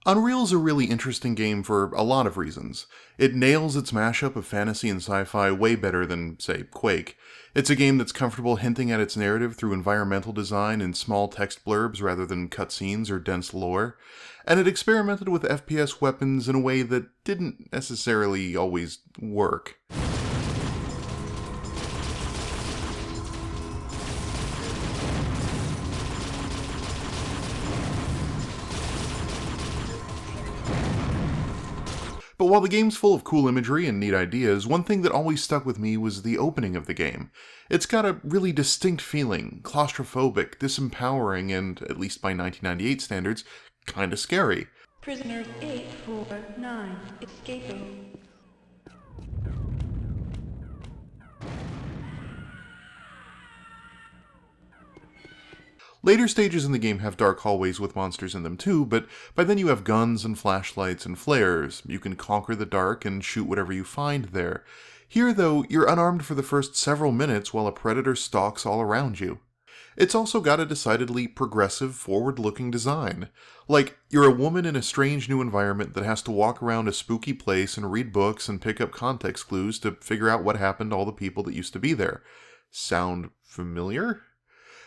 Unreal's a really interesting game for a lot of reasons. It nails its mashup of fantasy and sci-fi way better than, say, Quake. It's a game that's comfortable hinting at its narrative through environmental design and small text blurbs rather than cutscenes or dense lore. And it experimented with FPS weapons in a way that didn't necessarily always work. But while the game's full of cool imagery and neat ideas, one thing that always stuck with me was the opening of the game. It's got a really distinct feeling, claustrophobic, disempowering, and, at least by 1998 standards, kinda scary. Prisoners 849 escaping. Later stages in the game have dark hallways with monsters in them too, but by then you have guns and flashlights and flares. You can conquer the dark and shoot whatever you find there. Here, though, you're unarmed for the first several minutes while a predator stalks all around you. It's also got a decidedly progressive, forward-looking design. Like, you're a woman in a strange new environment that has to walk around a spooky place and read books and pick up context clues to figure out what happened to all the people that used to be there. Sound familiar?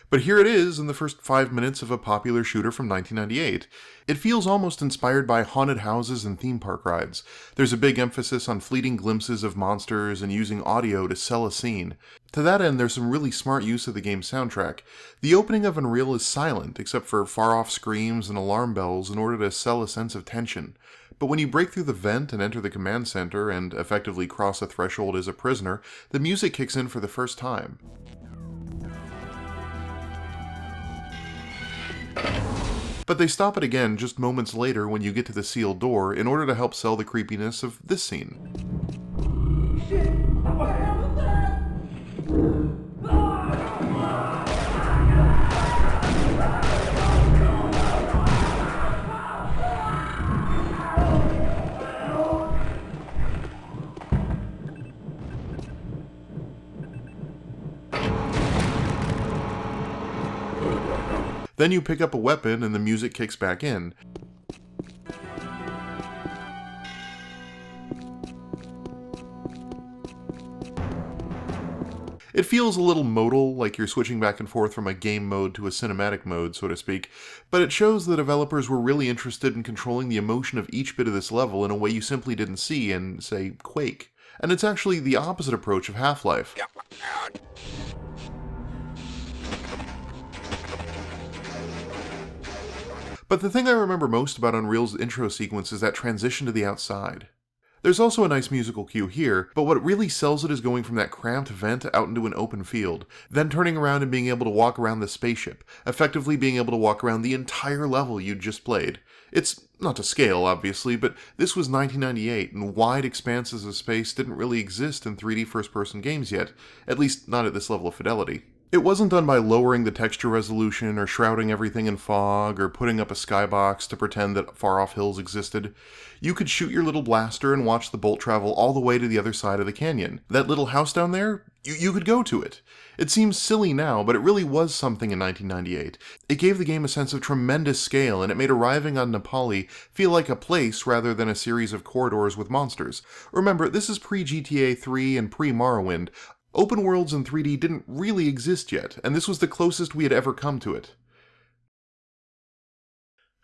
But here it is in the first 5 minutes of a popular shooter from 1998. It feels almost inspired by haunted houses and theme park rides. There's a big emphasis on fleeting glimpses of monsters and using audio to sell a scene. To that end, there's some really smart use of the game's soundtrack. The opening of Unreal is silent, except for far-off screams and alarm bells in order to sell a sense of tension. But when you break through the vent and enter the command center and effectively cross a threshold as a prisoner, the music kicks in for the first time. But they stop it again just moments later when you get to the sealed door in order to help sell the creepiness of this scene. Shit! What happened there? Then you pick up a weapon and the music kicks back in. It feels a little modal, like you're switching back and forth from a game mode to a cinematic mode, so to speak, but it shows the developers were really interested in controlling the emotion of each bit of this level in a way you simply didn't see in, say, Quake. And it's actually the opposite approach of Half-Life. But the thing I remember most about Unreal's intro sequence is that transition to the outside. There's also a nice musical cue here, but what really sells it is going from that cramped vent out into an open field, then turning around and being able to walk around the spaceship, effectively being able to walk around the entire level you'd just played. It's not to scale, obviously, but this was 1998, and wide expanses of space didn't really exist in 3D first-person games yet, at least not at this level of fidelity. It wasn't done by lowering the texture resolution or shrouding everything in fog or putting up a skybox to pretend that far-off hills existed. You could shoot your little blaster and watch the bolt travel all the way to the other side of the canyon. That little house down there? You could go to it. It seems silly now, but it really was something in 1998. It gave the game a sense of tremendous scale, and it made arriving on Nepali feel like a place rather than a series of corridors with monsters. Remember, this is pre-GTA 3 and pre-Morrowind. Open worlds in 3D didn't really exist yet, and this was the closest we had ever come to it.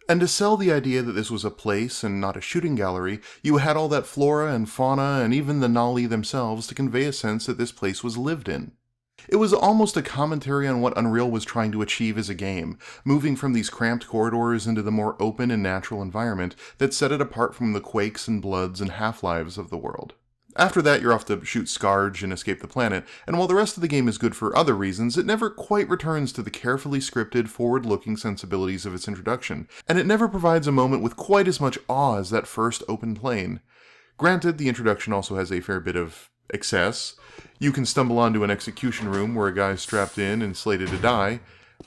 And to sell the idea that this was a place and not a shooting gallery, you had all that flora and fauna and even the Na'vi themselves to convey a sense that this place was lived in. It was almost a commentary on what Unreal was trying to achieve as a game, moving from these cramped corridors into the more open and natural environment that set it apart from the Quakes and Bloods and Half-Lives of the world. After that, you're off to shoot Scourge and escape the planet, and while the rest of the game is good for other reasons, it never quite returns to the carefully scripted, forward-looking sensibilities of its introduction, and it never provides a moment with quite as much awe as that first open plane. Granted, the introduction also has a fair bit of excess. You can stumble onto an execution room where a guy's strapped in and slated to die,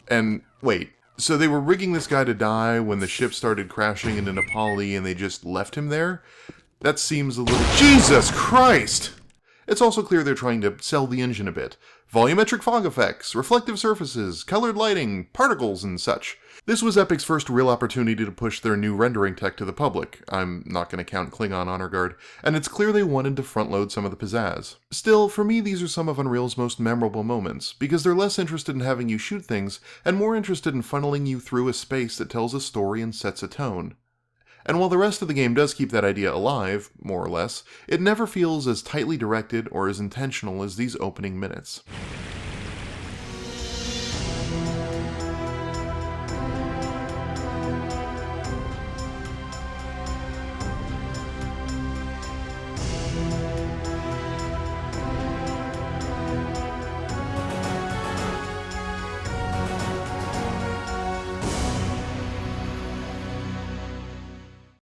and wait, so they were rigging this guy to die when the ship started crashing into Nepali and they just left him there? That seems a little... Jesus Christ! It's also clear they're trying to sell the engine a bit. Volumetric fog effects, reflective surfaces, colored lighting, particles, and such. This was Epic's first real opportunity to push their new rendering tech to the public. I'm not going to count Klingon Honor Guard, and it's clear they wanted to front-load some of the pizzazz. Still, for me these are some of Unreal's most memorable moments, because they're less interested in having you shoot things, and more interested in funneling you through a space that tells a story and sets a tone. And while the rest of the game does keep that idea alive, more or less, it never feels as tightly directed or as intentional as these opening minutes.